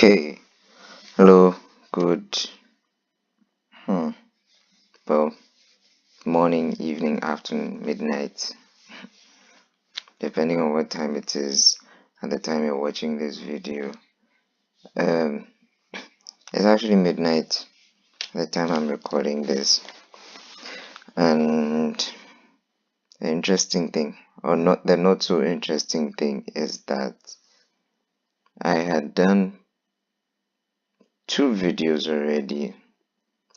Okay, hello, good, hmm, well, morning, evening, afternoon, midnight, depending on what time it is at the time you're watching this video. Um, it's actually midnight at the time I'm recording this, and the interesting thing, or not the not so interesting thing, is that I had done 2 videos already.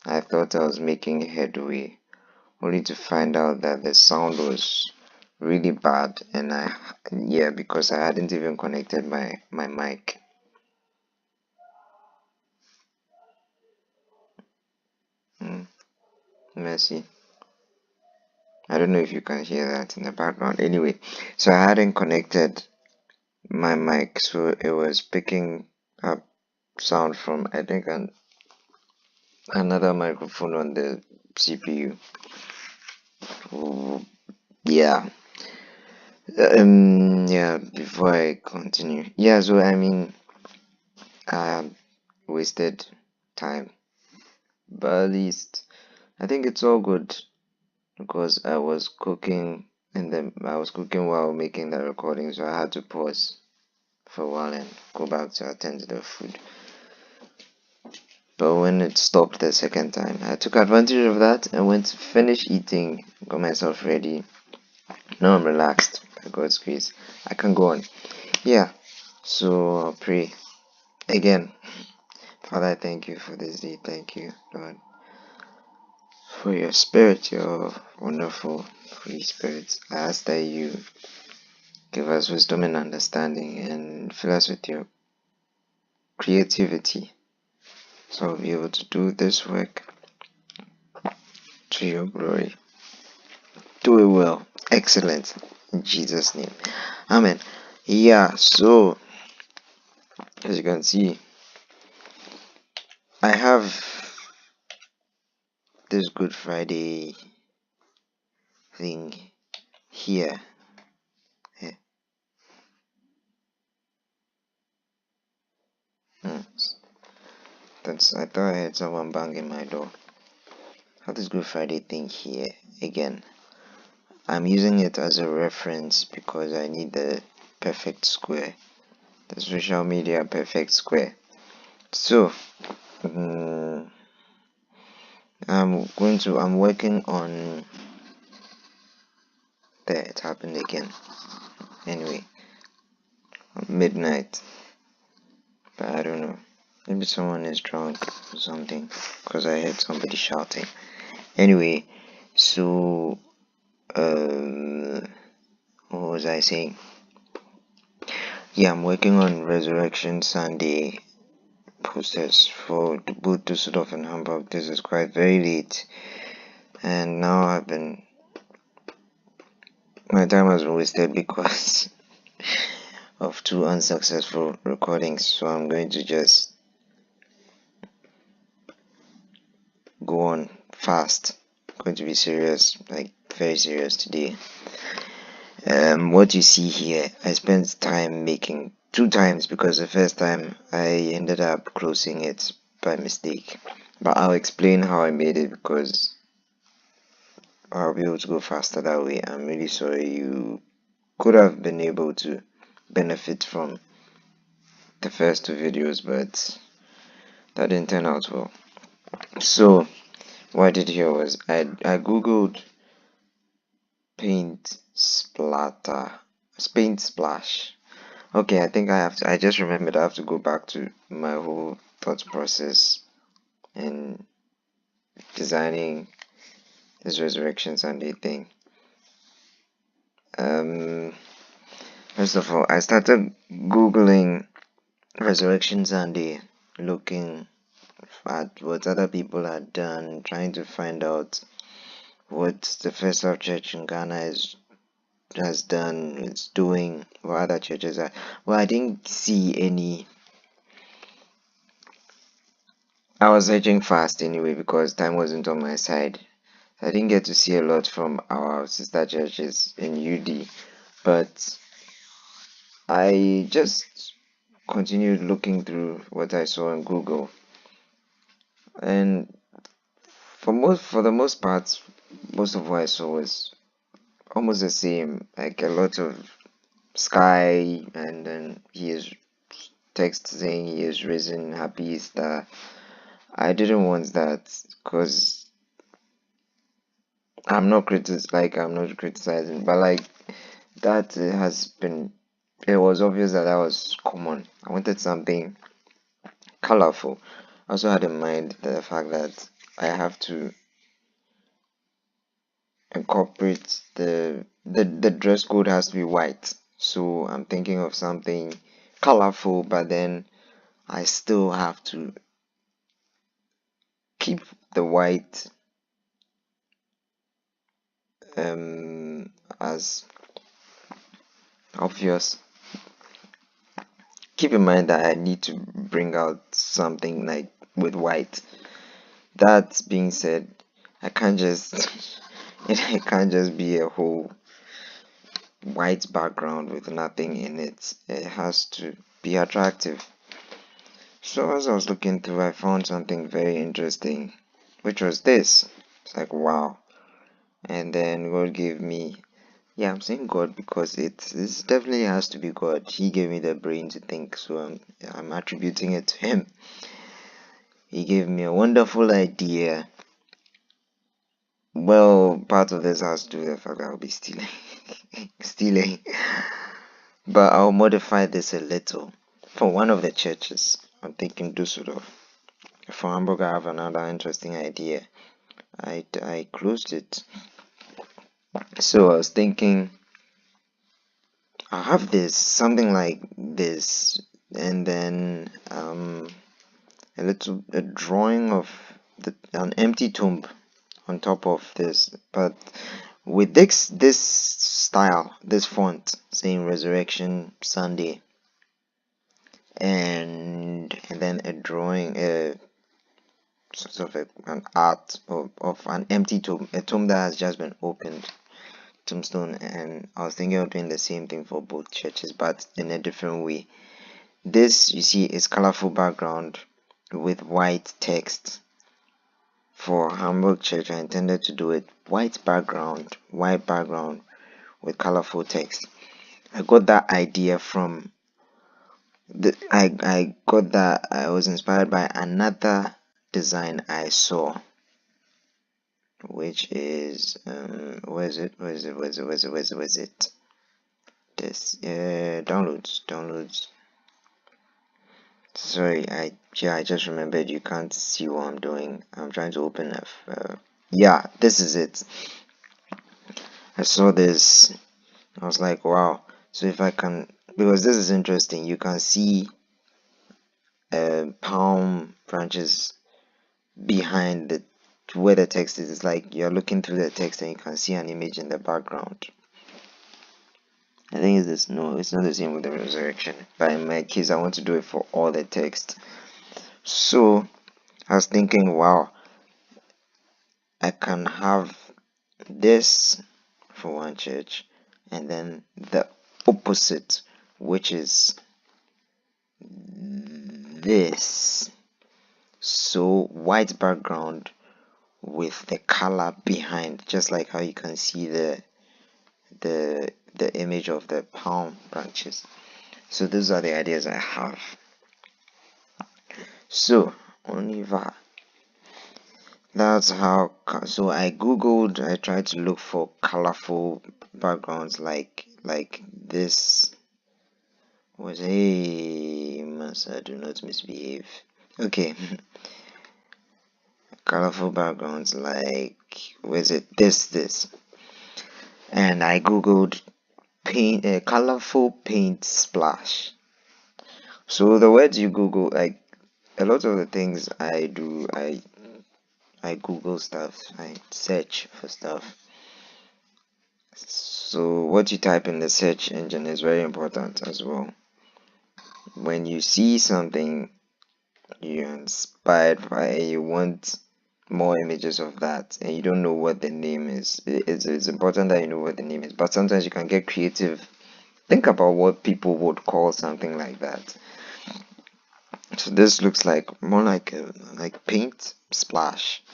I thought I was making headway, only to find out that the sound was really bad, and because I hadn't even connected my mic. Mercy. I don't know if you can hear that in the background. Anyway, so I hadn't connected my mic, so it was picking up sound from, I think, another microphone on the CPU. Oh, yeah. Before I continue, so I wasted time, but at least I think it's all good because I was cooking while making the recording, so I had to pause for a while and go back to attend to the food. But when it stopped the second time, I took advantage of that and went to finish eating, got myself ready. Now I'm relaxed. By God's grace, I can go on. Yeah, so I'll pray again. Father, I thank you for this day. Thank you, Lord, for your spirit, your wonderful Holy Spirit. I ask that you give us wisdom and understanding and fill us with your creativity so I'll be able to do this work to your glory. Do it well. Excellent. In Jesus' name. Amen. Yeah, so as you can see, I have this Good Friday thing here. Yeah. I thought I heard someone banging my door. I have this Good Friday thing here again. I'm using it as a reference because I need the perfect square, the social media perfect square. So I'm working on there. It happened again. Anyway, midnight, but I don't know. Maybe someone is drunk or something because I heard somebody shouting. Anyway, so what was I saying? Yeah, I'm working on Resurrection Sunday posters for both Düsseldorf and Hamburg. This is quite very late, and now my time has been wasted because of 2 unsuccessful recordings. So I'm going to just go on fast. I'm going to be serious, like very serious today. What you see here, I spent time making 2 times because the first time I ended up closing it by mistake, but I'll explain how I made it because I'll be able to go faster that way. I'm really sorry. You could have been able to benefit from the first 2 videos, but that didn't turn out well. So what I did here was I googled paint splash. Okay, I think I just remembered I have to go back to my whole thought process in designing this Resurrection Sunday thing. First of all, I started googling Resurrection Sunday, looking at what other people had done, trying to find out what the First Love Church in Ghana has done, it's doing, what other churches are. Well, I didn't see any. I was searching fast anyway because time wasn't on my side. I didn't get to see a lot from our sister churches in UD, but I just continued looking through what I saw on Google, and for the most part, most of what I saw was almost the same. Like a lot of sky, and then he is text saying he is risen, happy Easter. I didn't want that because I'm not criticizing, but like that has been. It was obvious that was common. I wanted something colorful. I also had in mind the fact that I have to incorporate the dress code has to be white. So I'm thinking of something colorful, but then I still have to keep the white as obvious. Keep in mind that I need to bring out something like with white. That being said, I can't just it can't just be a whole white background with nothing in it. It has to be attractive. So as I was looking through, I found something very interesting, which was this. It's like wow. And then God gave me, yeah, I'm saying God because this definitely has to be God. He gave me the brain to think, so I'm attributing it to Him. He gave me a wonderful idea. Well, part of this has to do with the fact that I'll be stealing, stealing, but I'll modify this a little. For one of the churches, I'm thinking Düsseldorf. For Hamburg, I have another interesting idea. I closed it. So I was thinking, I have this something like this, and then a drawing of an empty tomb on top of this, but with this style, this font saying Resurrection Sunday, and then a drawing, sort of an art of an empty tomb, a tomb that has just been opened, tombstone. And I was thinking of doing the same thing for both churches, but in a different way. This, you see, is colorful background with white text. For Hamburg Church, I intended to do it white background with colorful text. I got that idea from I was inspired by another design I saw, which is where is it? This downloads. Sorry, I just remembered you can't see what I'm doing. I'm trying to open up. Yeah, this is it. I saw this. I was like, wow. So if I can, because this is interesting, you can see palm branches behind where the text is. It's like you're looking through the text and you can see an image in the background. I think it's this. No, it's not the same with the resurrection. But in my case, I want to do it for all the text. So I was thinking, wow, I can have this for one church, and then the opposite, which is this. So white background with the color behind, just like how you can see the image of the palm branches. So those are the ideas I have. So on y va. That's how. So I googled. I tried to look for colorful backgrounds like this. Was hey, Massa, do not misbehave. Okay, colorful backgrounds like was it this, and I googled paint, colorful paint splash. So the words you google, like a lot of the things I do, I google stuff, I search for stuff. So what you type in the search engine is very important as well. When you see something you're inspired by, you want more images of that, and you don't know what the name is, it's important that you know what the name is. But sometimes you can get creative. Think about what people would call something like that. So this looks like more like a paint splash.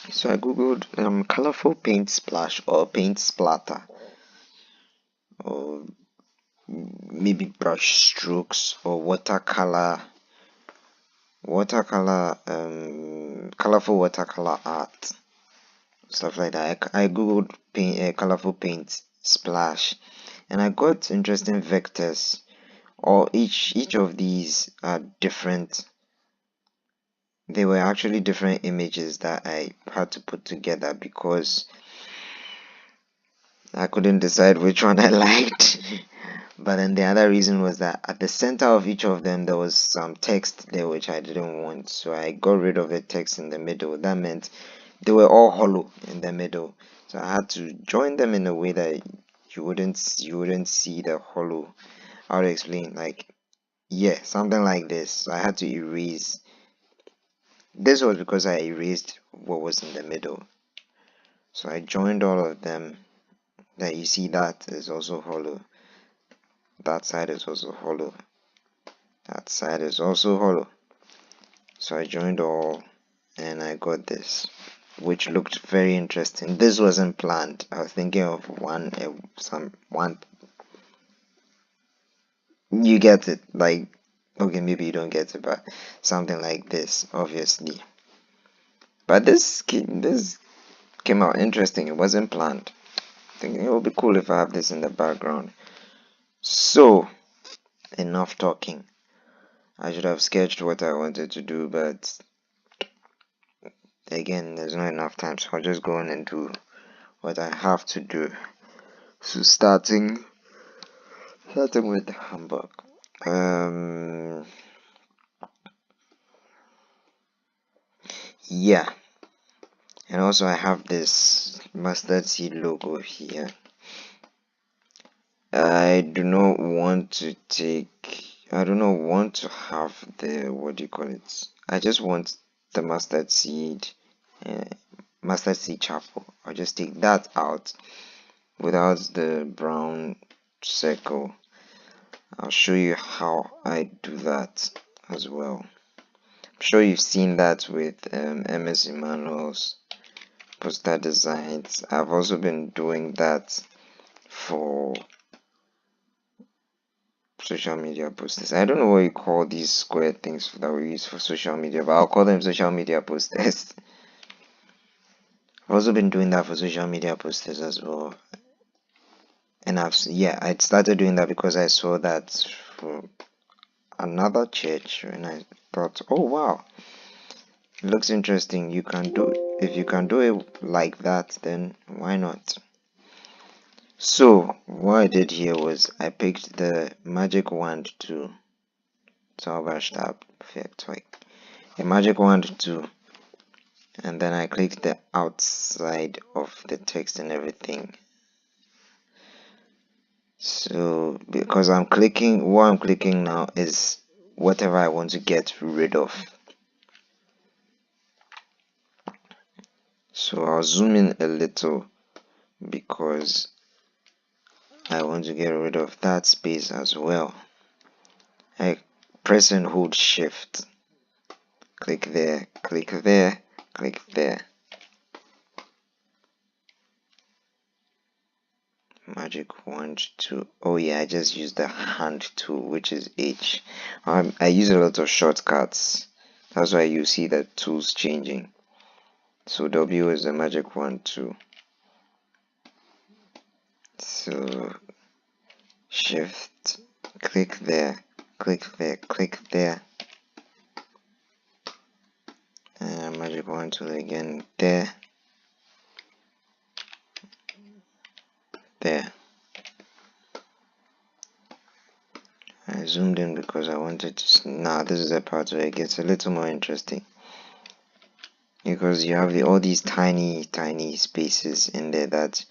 So I googled colorful paint splash or paint splatter, or maybe brush strokes, or colorful watercolor art, stuff like that. I googled colorful paint splash, and I got interesting vectors. Or each of these are different. They were actually different images that I had to put together because I couldn't decide which one I liked. But then the other reason was that at the center of each of them there was some text there which I didn't want, so I got rid of the text in the middle. That meant they were all hollow in the middle, so I had to join them in a way that you wouldn't see the hollow. How to explain? Like, yeah, something like this. So I had to erase. This was because I erased what was in the middle. So I joined all of them. That you see, that is also hollow. That side is also hollow. That side is also hollow. So I joined all and I got this, which looked very interesting. This wasn't planned. I was thinking of one. You get it, like, okay, maybe you don't get it, but something like this, obviously. But this came out interesting. It wasn't planned. Thinking it would be cool if I have this in the background. So, enough talking. I should have sketched what I wanted to do, but again, there's not enough time, so I'll just go on and do what I have to do. So starting with Hamburg. Yeah, and also I have this mustard seed logo here. I do not want to have the, what do you call it? I just want the uh, mustard seed chapel. I'll just take that out without the brown circle. I'll show you how I do that as well. I'm sure you've seen that with MS Emmanuel's poster designs. I've also been doing that for social media posters. I don't know what you call these square things that we use for social media, but I'll call them social media posters. I've also been doing that for social media posters as well. And I started doing that because I saw that for another church, and I thought, oh wow, it looks interesting. If you can do it like that, then why not? So what I did here was I picked the magic wand tool. Zauberstab, Werkzeug. A magic wand tool, and then I clicked the outside of the text and everything. So because what I'm clicking now is whatever I want to get rid of. So I'll zoom in a little because I want to get rid of that space as well. I press and hold shift, click there, click there, click there. Magic wand tool. Oh yeah, I just used the hand tool, which is H. I use a lot of shortcuts. That's why you see the tools changing. So W is the magic wand tool. So shift, click there, click there, click there. And magic wand tool again there. There. I zoomed in because I wanted to. Now this is the part where it gets a little more interesting, because you have all these tiny spaces in there that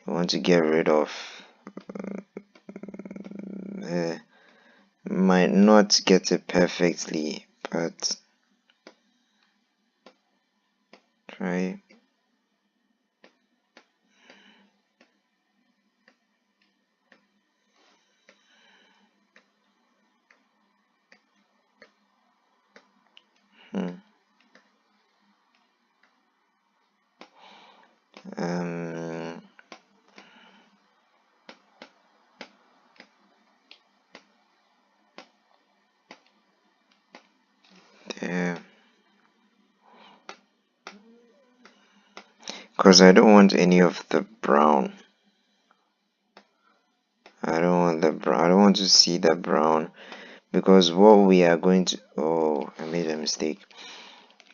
you want to get rid of. Might not get it perfectly, but try. because I don't want any of the brown. I don't want to see the brown, because what we are going to, oh, I made a mistake.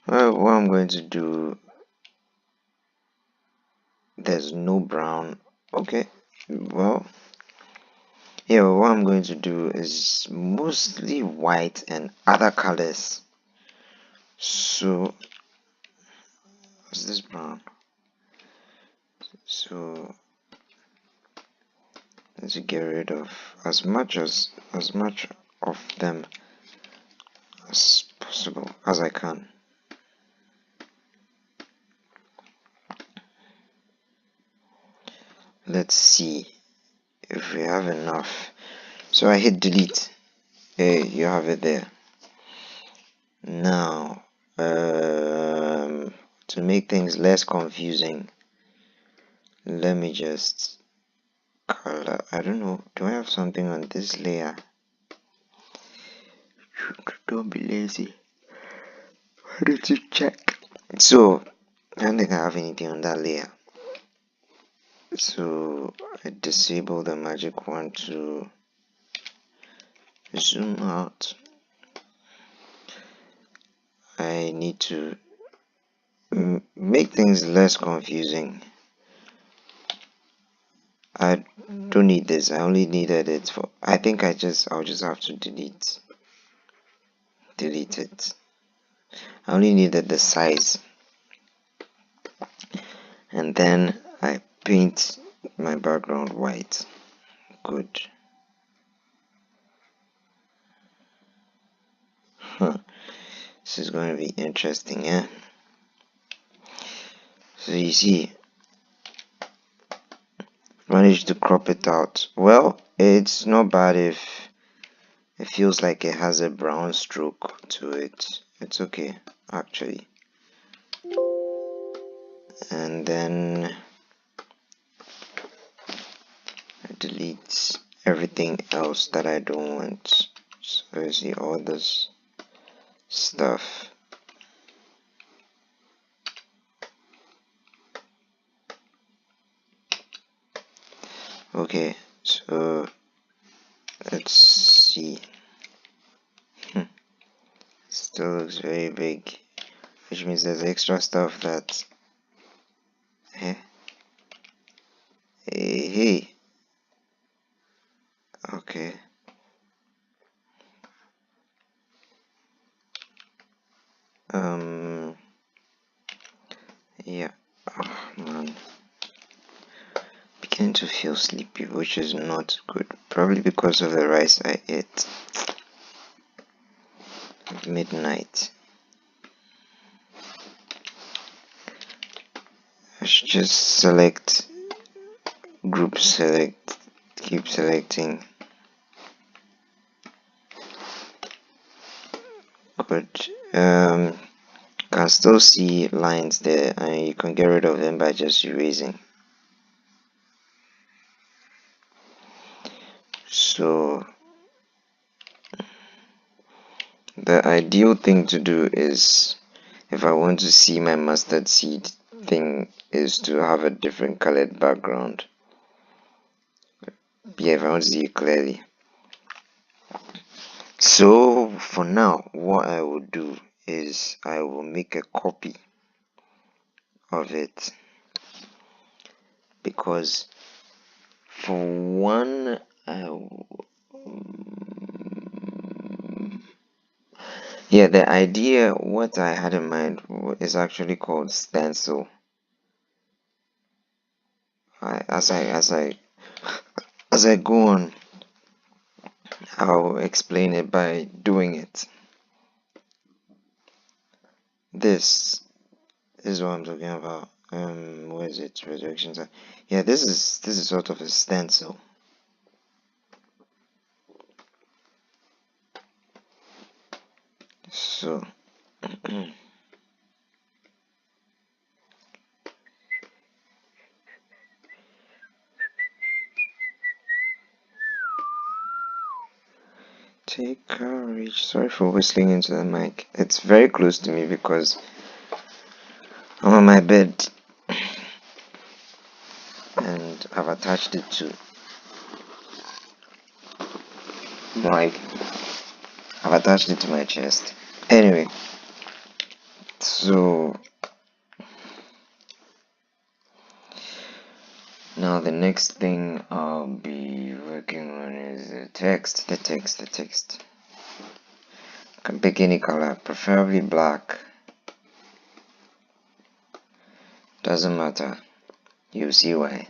Well, what I'm going to do, there's no brown. Okay, well, yeah, what I'm going to do is mostly white and other colors. So what's this brown? So let's get rid of as much of them as possible as I can. Let's see if we have enough. So I hit delete. Hey, you have it there. Now, to make things less confusing, let me just color. I don't know. Do I have something on this layer? Don't be lazy. Why don't you check? So I don't think I have anything on that layer. So I disable the magic wand to zoom out. I need to make things less confusing. I don't need this. I only needed it for, I think I'll just have to delete it. I only needed the size, and then I paint my background white. Good. This is going to be interesting, yeah. So you see, managed to crop it out. Well, it's not bad if it feels like it has a brown stroke to it. It's okay, actually. And then I delete everything else that I don't want. So you see all this stuff. Okay, so let's see. Still looks very big, which means there's extra stuff that hey, okay. Yeah. Oh man, beginning to feel sleepy, which is not good. Probably because of the rice I ate at midnight. I should just select, group select, keep selecting. Good. Can still see lines there, and you can get rid of them by just erasing. So the ideal thing to do is, if I want to see my mustard seed thing, is to have a different colored background. Yeah, if I want to see it clearly. So for now, what I will do is I will make a copy of it, because for one, yeah, the idea, what I had in mind is actually called stencil. As I go on, I'll explain it by doing it. This is what I'm talking about. Where is it? Resurrections. Yeah, this is sort of a stencil. So take courage. Sorry for whistling into the mic. It's very close to me because I'm on my bed. font. I've attached it to like I've attached it to my chest. Anyway, so now the next thing I'll be working on is the text. I can pick any color, preferably black. Doesn't matter. You'll see why.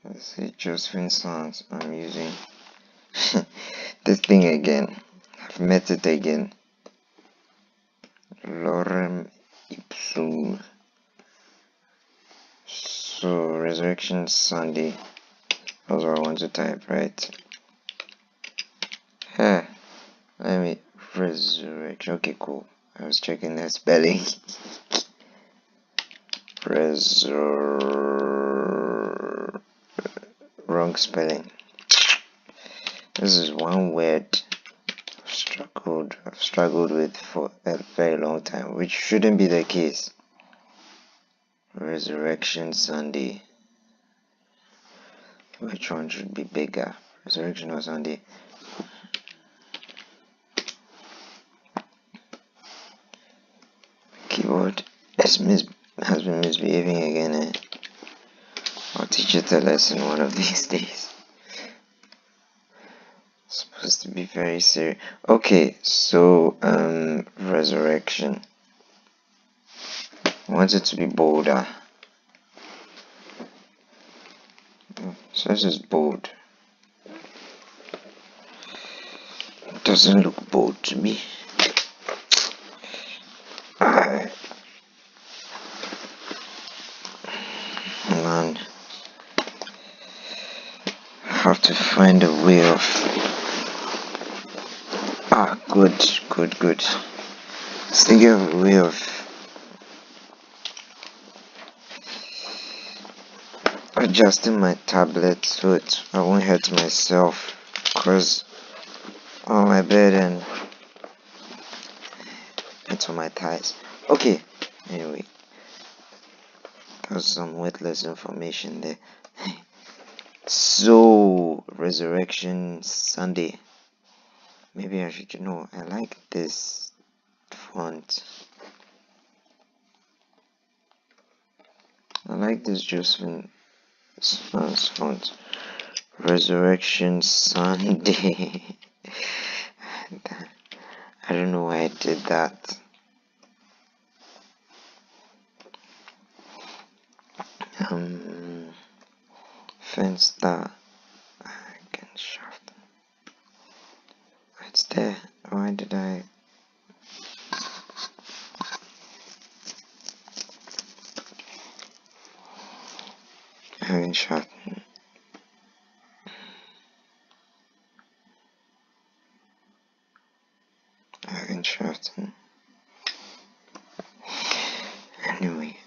Let's see, Josephine Sounds. I'm using this thing again. I've met it again. Lorem ipsum. So Resurrection Sunday. That's what I want to type, right? Let me resurrection. Okay, cool. I was checking that spelling. Wrong spelling. This is one word I've struggled with for a very long time, which shouldn't be the case. Resurrection Sunday. Which one should be bigger? Resurrection or Sunday? Keyboard has been misbehaving again. I'll teach it a lesson one of these days. It's supposed to be very serious. Okay, so resurrection. I want it to be bolder. So this is bold. It doesn't look bold to me. Man, I have to find a way of good. Let's think of a way of adjusting my tablet so I won't hurt myself, because on my bed and it's on my thighs. Okay, anyway, there's some worthless information there. So Resurrection Sunday. Maybe I should know. I like this font. I like this Josephine font. Resurrection Sunday. I don't know why I did that. Fenster. I can shaft. It's there. Why did I? Having sharpen. Anyway.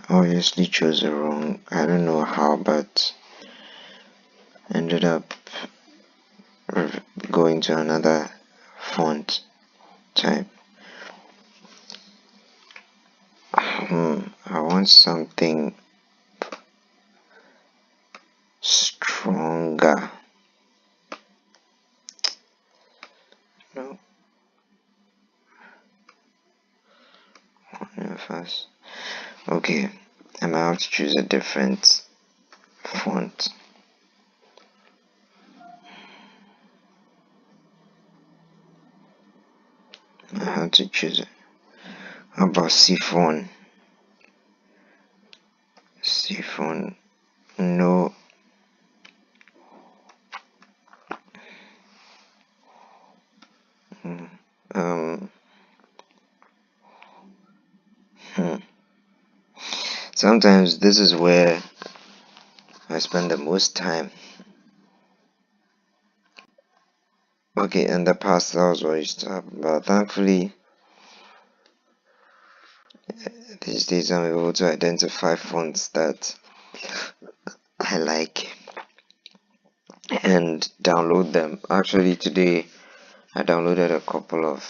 Obviously chose the wrong. I don't know how, but ended up going to another font type. I want something stronger. No. First. Okay, I might have to choose a different font. I have to choose it. How about Siphon? No. Sometimes this is where I spend the most time. Okay, in the past that was what I used to happen, but thankfully these days I'm able to identify fonts that I like and download them. Actually today I downloaded a couple of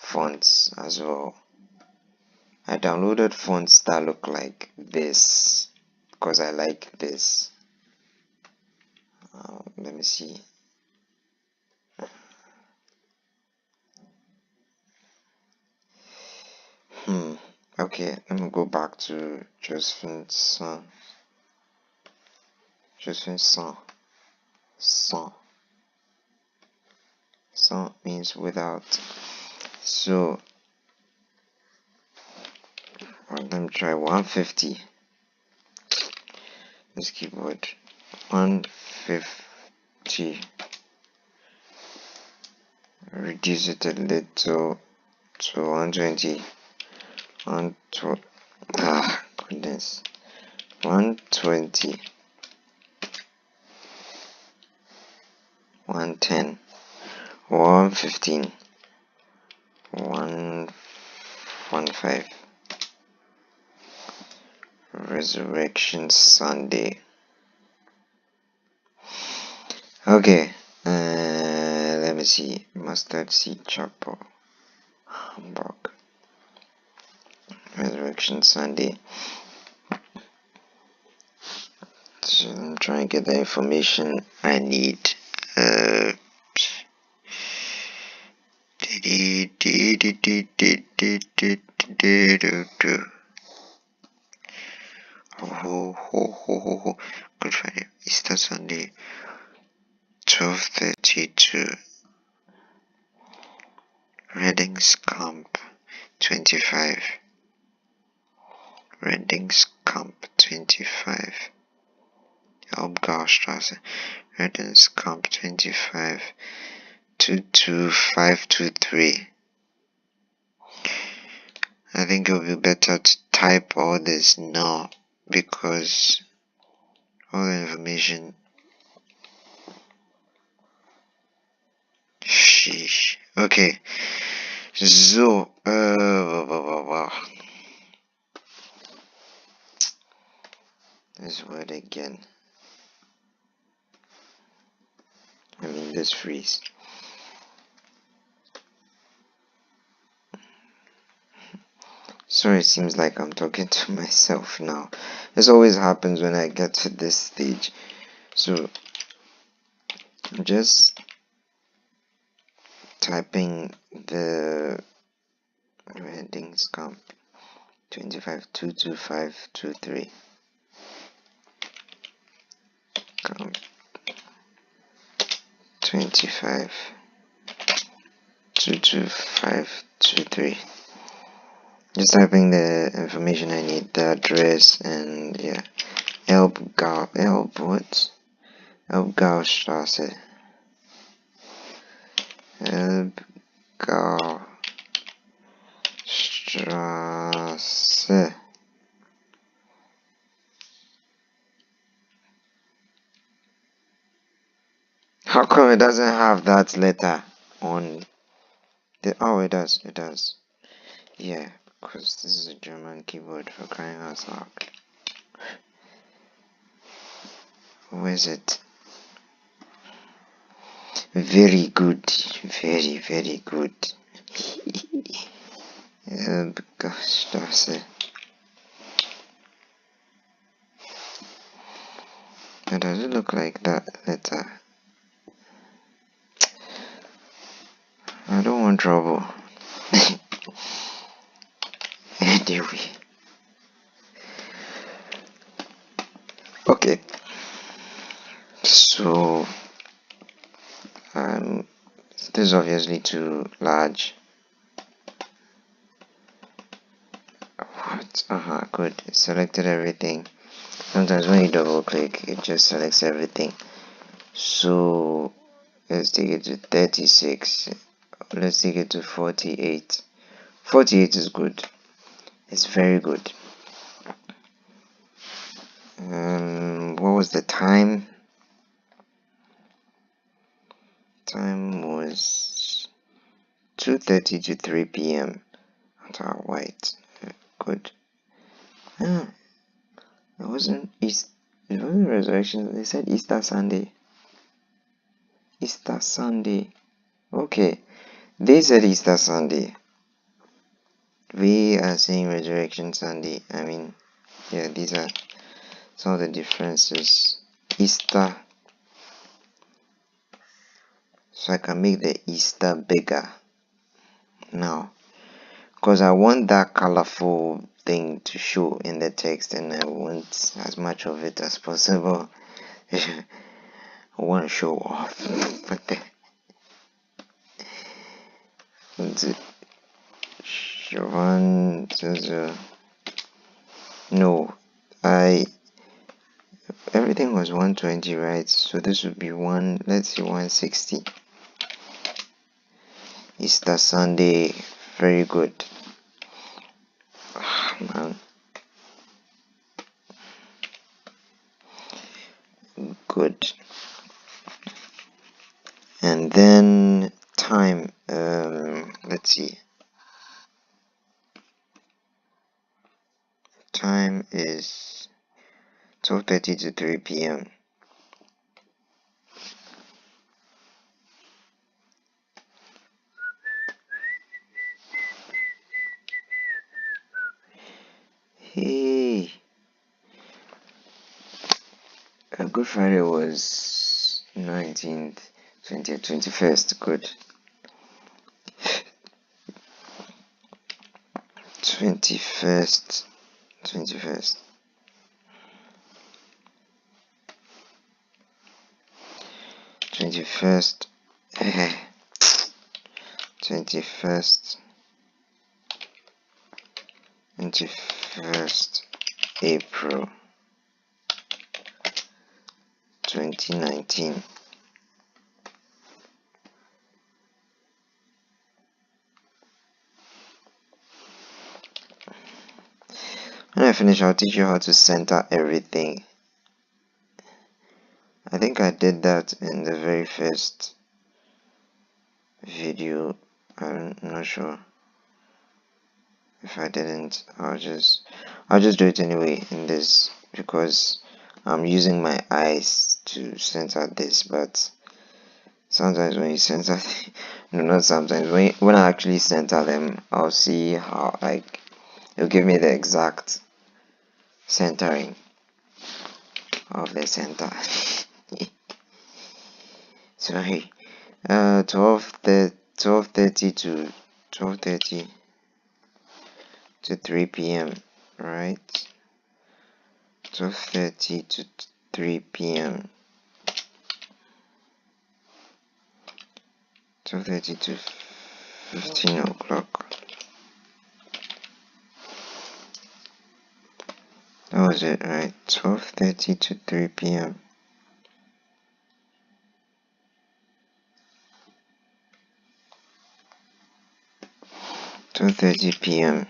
fonts as well. I downloaded fonts that look like this because I like this. Let me see. Okay, let me go back to Josephine Son. Josephine Son. Son means without. So let me try 150. This keyboard 150. Reduce it a little to 120. 120. Ah, goodness. 120. 110. 115. 115. Resurrection Sunday. Okay, let me see. Mustard Seed Chapel, Hamburg. Resurrection Sunday. So I'm trying to get the information I need. Good Friday, Easter Sunday, 12:30 to Redding's Camp 25. Redding's Camp 25. Elbgaustrasse. Redding's Camp 25. 22523. I think it will be better to type all this now because all the information. Sheesh. Okay. So, this word again. I mean, this phrase. Sorry, it seems like I'm talking to myself now. This always happens when I get to this stage. So, I'm just typing the Redding's Camp 2522523. Camp 2522523. Just typing the information I need, the address, and yeah, Elbgaustrasse. Elbgaustrasse. How come it doesn't have that letter on the? Oh, it does. It does. Yeah, because this is a German keyboard, for crying out loud. Where is it? Very good. Very, very good. Elbgaustrasse. Now, does it look like that letter? I don't want trouble. Anyway. Okay. So, this is obviously too large. What? Good. It selected everything. Sometimes when you double click, it just selects everything. So, let's take it to 36. Let's take it to 48. 48 is good. It's very good. What was the time? Time was 2:30 to 3 p.m. at our white. Good. It wasn't resurrection. They said Easter Sunday. Easter Sunday. Okay. They said Easter Sunday. we are saying Resurrection Sunday. I mean, yeah, these are some of the differences. Easter, so I can make the Easter bigger now, because I want that colorful thing to show in the text, and I want as much of it as possible. I want to show off, but no, everything was 120, right? So this would be let's see, 160. Easter Sunday, very good. Man, good. And then time, let's see, time is 12:30 to 3 p.m. Hey, Good Friday was 19th, 20th, 21st. Good. 21st. 21st. 21st. 21st April 2019. When I finish, I'll teach you how to center everything. I think I did that in the very first video. I'm not sure. If I didn't, I'll just do it anyway in this, because I'm using my eyes to center this. But sometimes when you center no, not sometimes, when I actually center them, I'll see how, like, it'll give me the exact centering of the center. Sorry. 12:30 to 12:30 to 3 p.m. right? 12:30 to 3 p.m. 12:30 to 15 o'clock. That was it, right? 12:30 to 3 p.m. 12:30 p.m.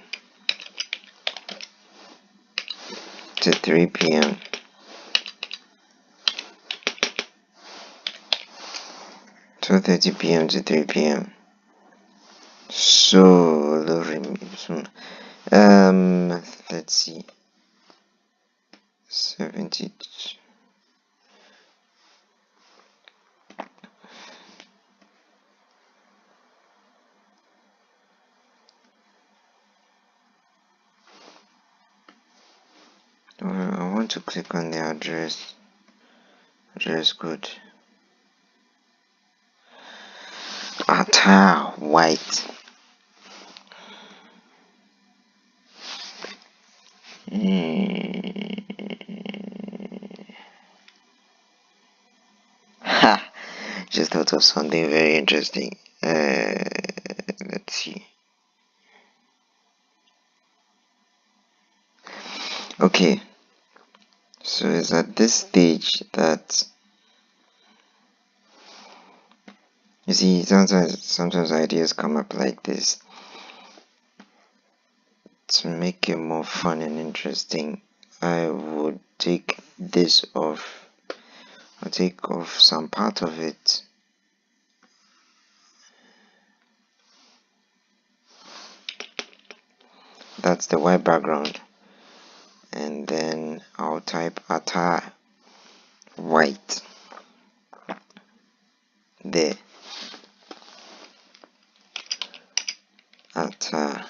to 3 p.m. 12:30 p.m. to 3 p.m. So let's see, 70. I want to click on the address code. Attire white. Ha! Just thought of something very interesting. Let's see. Okay, so it's at this stage that you see, sometimes ideas come up like this. To make it more fun and interesting, I would take this off. I'll take off some part of it. That's the white background. And then I'll type attire white there. Attire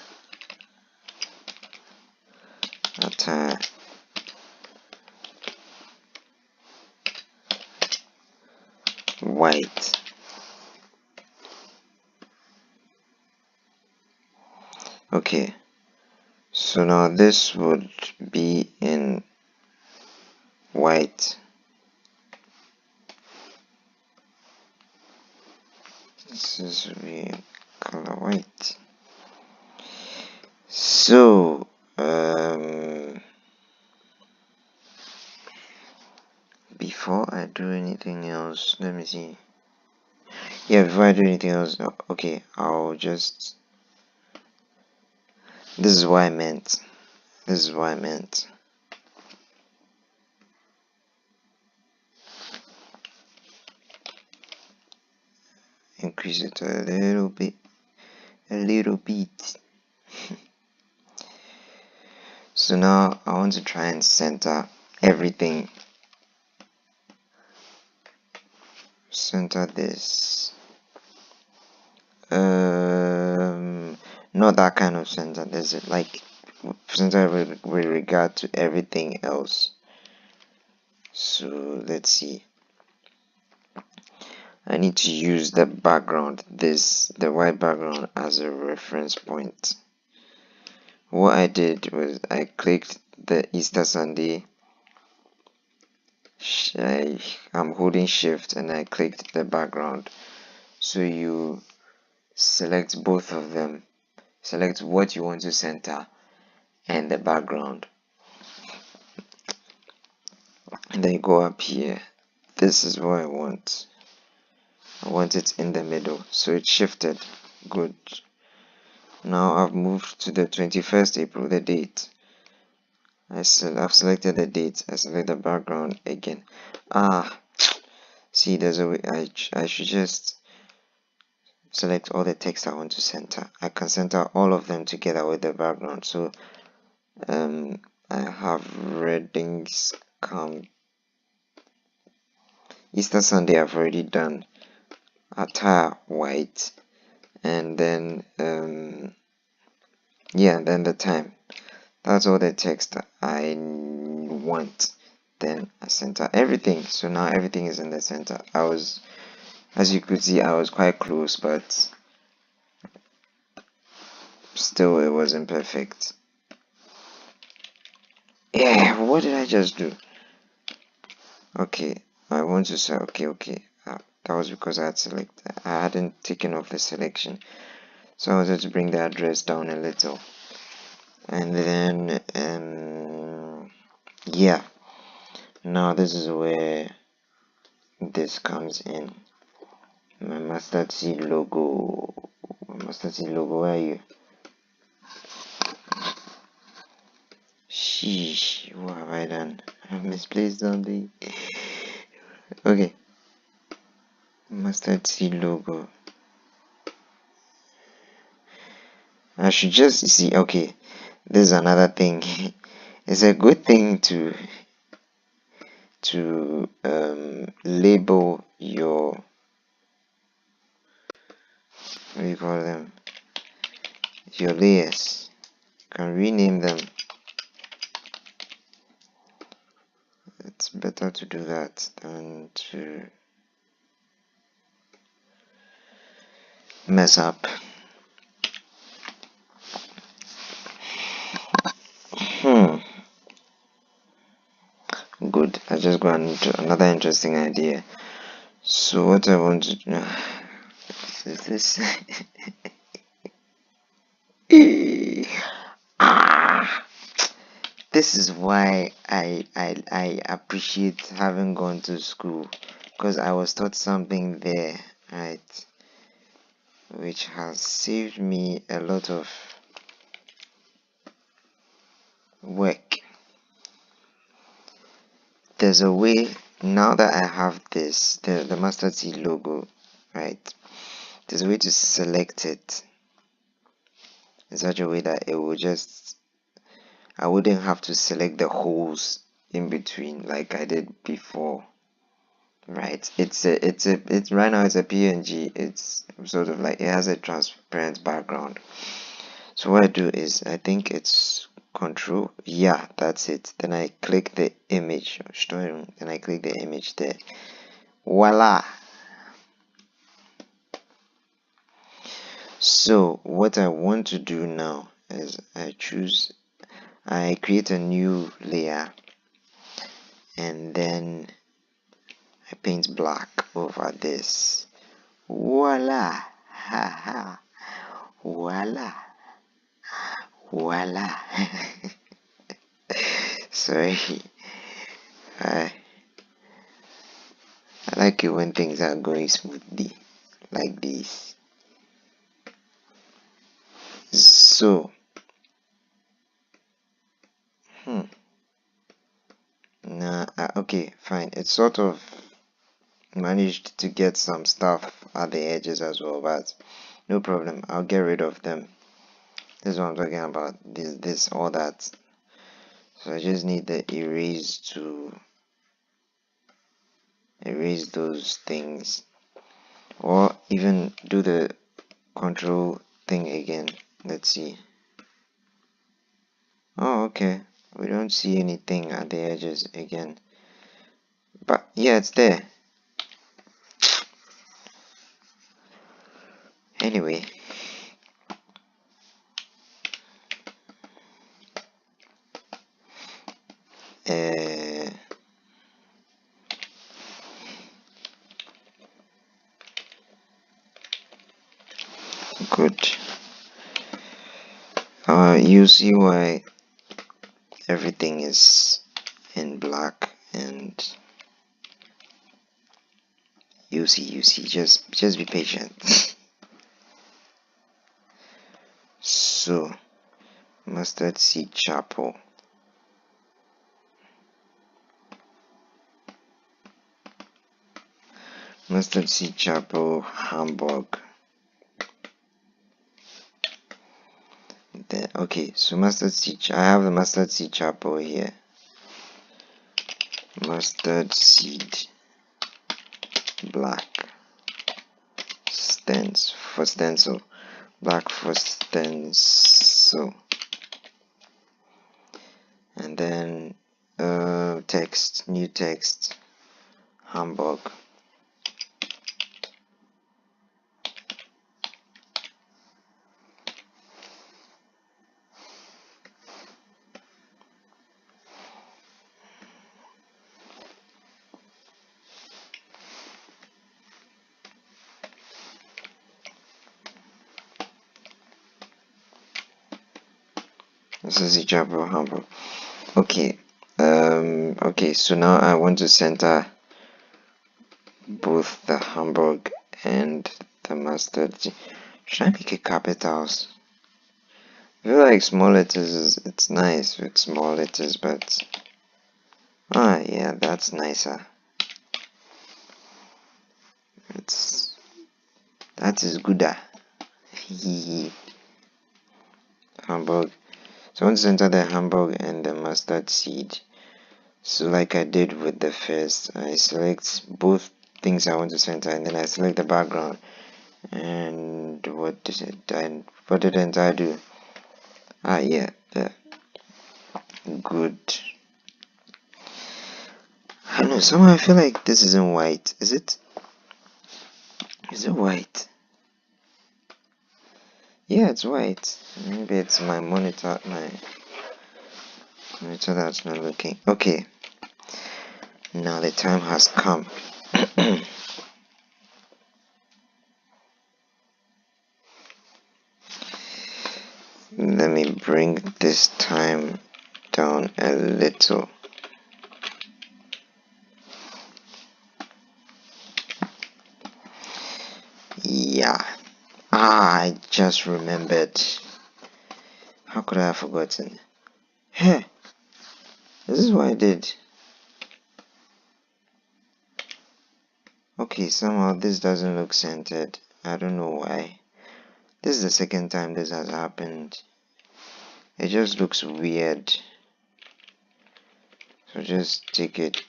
attire white. Okay, so now this would be in white. This would be in color white. So before I do anything else, let me see. Yeah, before I do anything else, okay, I'll just, this is what I meant. This is what I meant. Increase it a little bit. So now I want to try and center everything. Center this. Not that kind of center. There's like center with regard to everything else. So let's see. I need to use the background, the white background, as a reference point. What I did was I clicked the Easter Sunday. I'm holding shift and I clicked the background. So you select both of them. Select what you want to center and the background. And then you go up here. This is what I want. I want it in the middle. So it shifted. Good. Now I've moved to the 21st April, the date. I've selected the date. I select the background again. See, there's a way. I should just select all the text I want to center. I can center all of them together with the background. So I have Readings come. Easter Sunday I've already done. Attire white, and then yeah, then the time. That's all the text I want. Then I center everything. So now everything is in the center. As you could see, I was quite close, but still it wasn't perfect. Yeah, what did I just do? Okay, I want to say okay. That was because I hadn't taken off the selection. So I wanted to bring the address down a little. And then yeah, now this is where this comes in. My mustard seed logo. Where are you? Sheesh, what have I done? I've misplaced something. Okay, mustard seed logo. I should just see. Okay, this is another thing. It's a good thing to label your, what do you call them, your layers. You can rename them. It's better to do that than to mess up. Good. I just got into another interesting idea. So what I want to do is this. This is why I appreciate having gone to school, because I was taught something there, right, which has saved me a lot of work. There's a way, now that I have this, the Master T logo, right, there's a way to select it in such a way that it will just, I wouldn't have to select the holes in between like I did before, right? It's right now it's a PNG. It's sort of like, it has a transparent background. So what I do is, I think it's control, yeah, that's it. Then I click the image, then I click the image there. Voila. So what I want to do now is I create a new layer, and then I paint black over this. Voila. Haha. Voila. Voila. Sorry. I like it when things are going smoothly like this. So nah, okay, fine. It's sort of managed to get some stuff at the edges as well, but no problem. I'll get rid of them. This is what I'm talking about. This, all that. So I just need the erase to erase those things, or even do the control thing again. Let's see. Oh, okay. We don't see anything at the edges again. But yeah, it's there. Anyway. Good. You see why everything is in black, and you see, just be patient. So, mustard seed chapel. Mustard seed chapel, Hamburg. There. Okay, so mustard seed. I have the mustard seed chapel here. Mustard seed black stands for stencil. Black for stencil. And then text, new text, Hamburg. This is the chapel, Hamburg. Okay. Okay, so now I want to center both the Hamburg and the mustard. Should I make it capitals? I feel like small letters it's nice with small letters, but yeah, that's nicer. That is gooder. Hamburg. So I want to center the Hamburg and the mustard seed. So like I did with the first, I select both things I want to center, and then I select the background. And what didn't I do? Yeah, there. Good. I don't know, somehow I feel like this isn't white. Is it? Is it white? Yeah, it's white. Maybe it's my monitor. My monitor that's not looking. Okay. Now the time has come. Let me bring this time down a little. Yeah. I just remembered. How could I have forgotten? Hey, this is what I did. Okay, somehow this doesn't look centered. I don't know why. This is the second time this has happened. It just looks weird. So just take it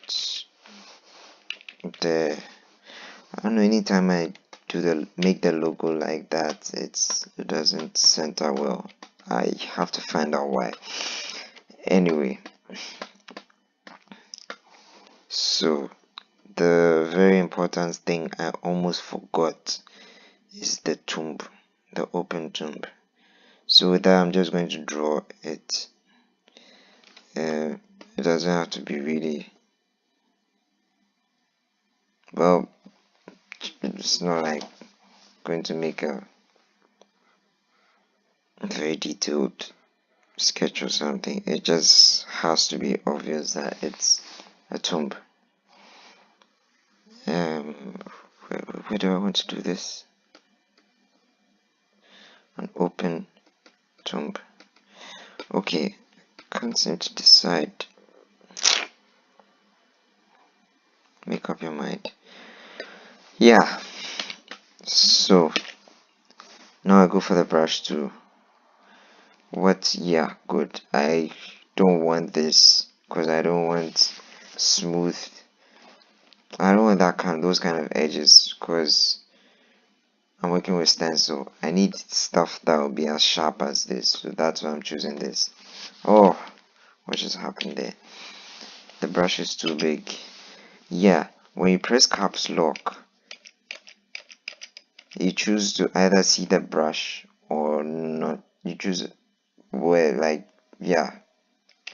there. I don't know, anytime I make the logo like that, it doesn't center well. I have to find out why. Anyway, so the very important thing I almost forgot is the tomb, the open tomb. So with that, I'm just going to draw it. It doesn't have to be really, well, it's not like going to make a very detailed sketch or something. It just has to be obvious that it's a tomb. Where do I want to do this? An open tomb. Okay, can't seem to decide. Make up your mind. Yeah, so now I go for the brush too. What? Yeah, good. I don't want this because I don't want smooth. I don't want those kind of edges because I'm working with stencil. I need stuff that will be as sharp as this, so that's why I'm choosing this. Oh, what just happened there? The brush is too big. Yeah, when you press caps lock, you choose to either see the brush or not. You choose where, like, yeah,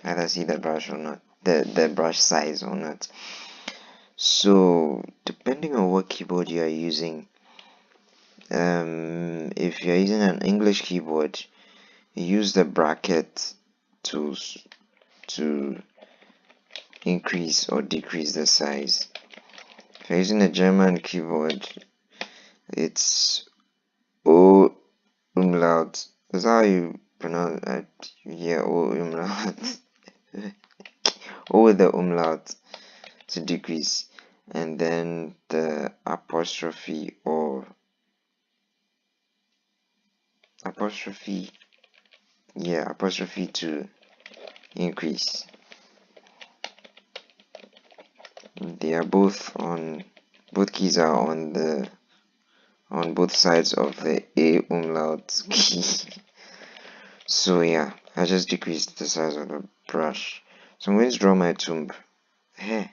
either see the brush or not, the brush size or not. So depending on what keyboard you are using, if you're using an English keyboard, you use the bracket tools to increase or decrease the size. If you're using a German keyboard, it's O umlaut. That's how you pronounce it. Yeah, O umlaut. O with the umlaut to decrease, and then the apostrophe or apostrophe, yeah, apostrophe to increase. They are both keys are on both sides of the A umlaut key. So yeah, I just decreased the size of the brush. So I'm going to draw my tomb. Hey,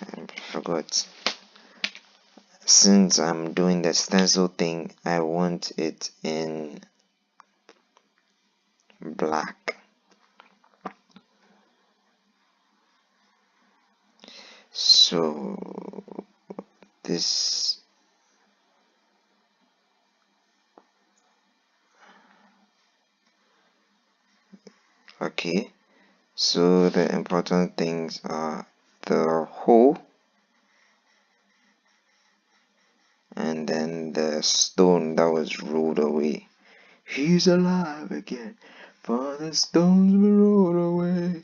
I forgot. Since I'm doing the stencil thing, I want it in black. So this, okay, so the important things are the hole and then the stone that was rolled away. He's alive again, for the stones were rolled away.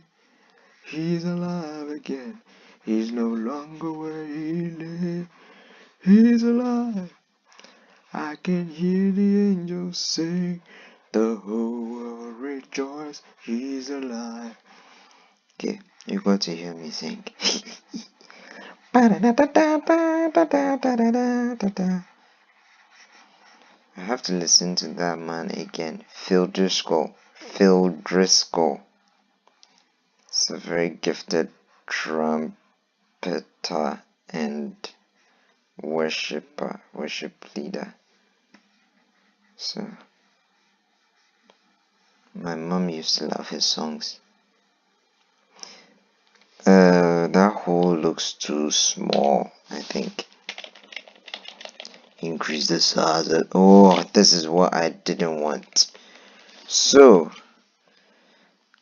He's alive again, he's no longer where he lay. He's alive, I can hear the angels sing, the whole world rejoice, he's alive. Okay, you got to hear me sing. I have to listen to that man again. Phil Driscoll. It's a very gifted trumpeter and worship leader. So my mom used to love his songs. That hole looks too small, I think. Increase the size. Oh, this is what I didn't want. So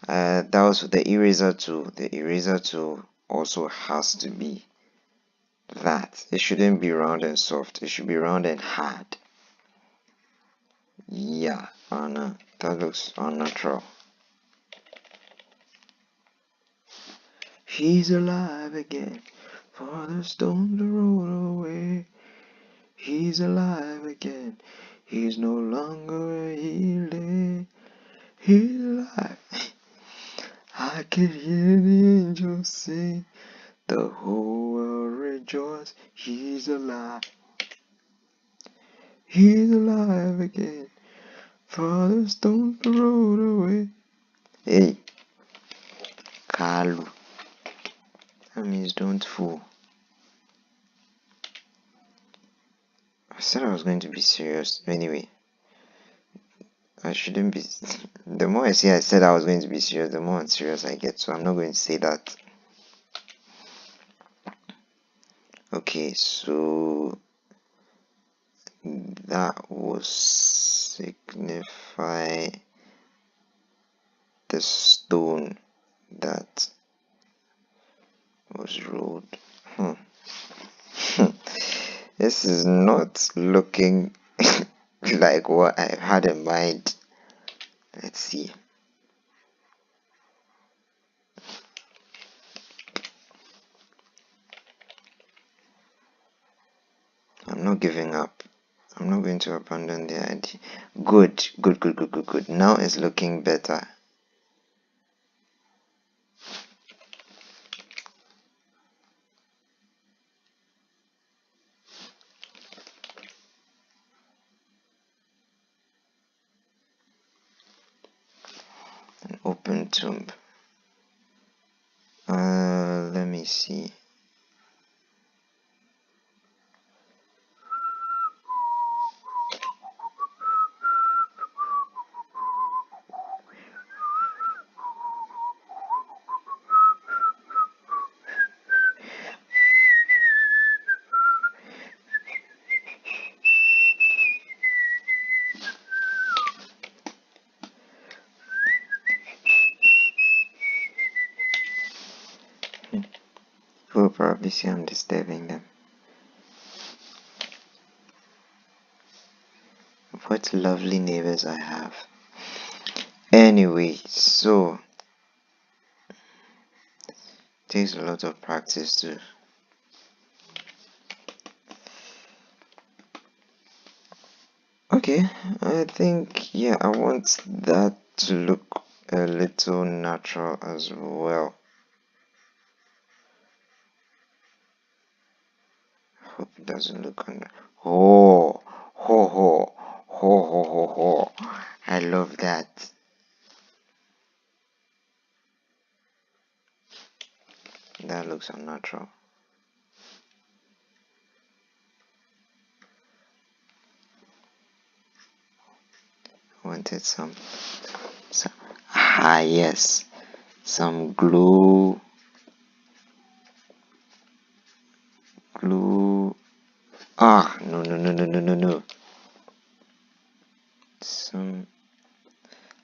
that was the eraser tool. The eraser tool also has to be that. It shouldn't be round and soft. It should be round and hard. Yeah, Anna, that looks unnatural. He's alive again, for the stones are rolled away. He's alive again, he's no longer where he lay. He's alive, I can hear the angels sing, the whole world rejoice, he's alive. He's alive again, For the stones rolled away. Hey, Kalu. That means don't fool. I said I was going to be serious. Anyway, I shouldn't be. The more I say I said I was going to be serious, the more unserious I get. So I'm not going to say that. Okay, so that will signify the stone that was rolled. This is not looking like what I had in mind. Let's see. I'm not giving up. I'm not going to abandon the idea. Good. Now it's looking better. An open tomb. Let me see. You'll probably see I'm disturbing them. What lovely neighbors I have. Anyway, so it takes a lot of practice to okay, I think yeah, I want that to look a little natural as well. Hope it doesn't look under. Oh, ho ho ho ho ho ho. I love that. That looks unnatural. I wanted some yes, some glue. No. Some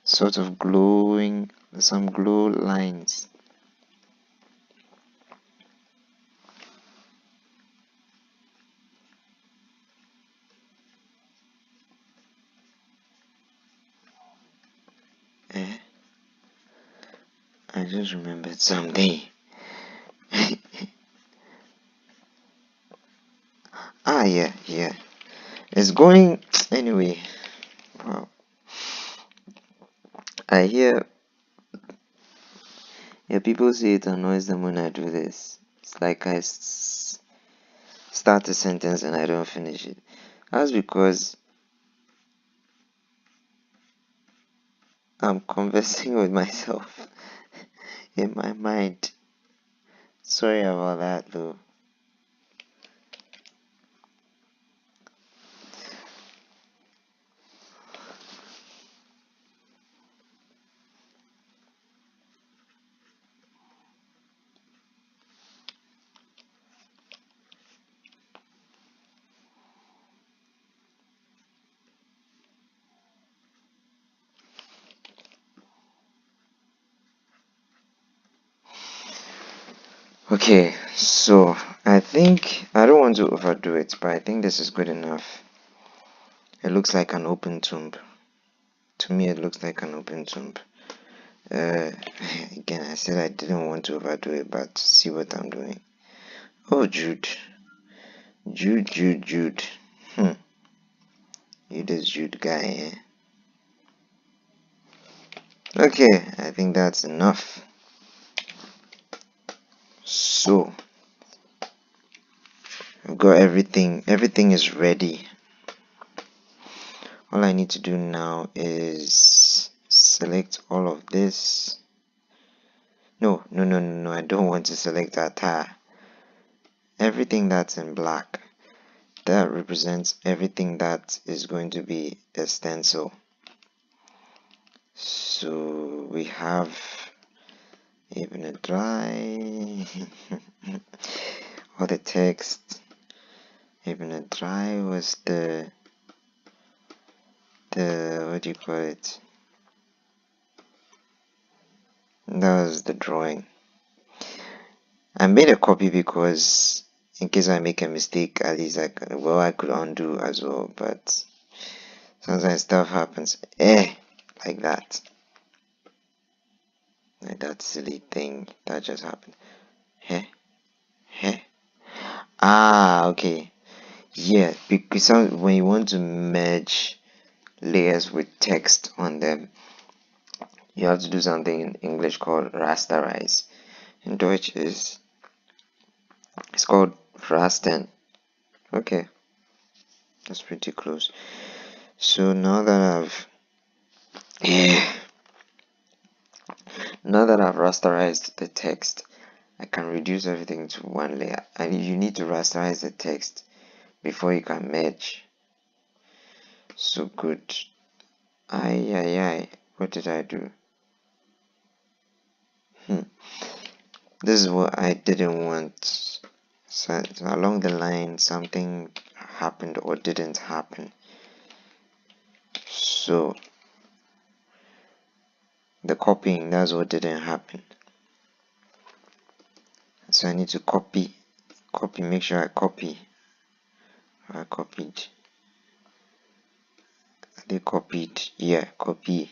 sort of glowing, some glow lines. I just remembered something. Yeah. It's going anyway. Wow. I hear people say it annoys them when I do this. It's like I start a sentence and I don't finish it. That's because I'm conversing with myself in my mind. Sorry about that though. Okay, so I think I don't want to overdo it, but I think this is good enough. It looks like an open tomb. To me, it looks like an open tomb. Again, I said I didn't want to overdo it, but see what I'm doing. Oh, Jude. You this Jude guy, eh? Okay, I think that's enough. So, I've got everything. Everything is ready. all I need to do now is select all of this. No, I don't want to select attire. Everything that's in black, that represents everything that is going to be a stencil. So we have even a dry or the text. Even a dry was the what do you call it? That was the drawing. I made a copy because in case I make a mistake, at least I could undo as well. But sometimes stuff happens, like that. Like that silly thing that just happened. Okay. Yeah, because when you want to merge layers with text on them, you have to do something in English called rasterize. In Deutsch it's called rasten. Okay, that's pretty close. So now that I've rasterized the text, I can reduce everything to one layer. And you need to rasterize the text before you can merge. So good. What did I do? This is what I didn't want. So along the line something happened or didn't happen. So the copying, that's what didn't happen. So I need to copy, make sure I copy. I copied. They copied, yeah, copy.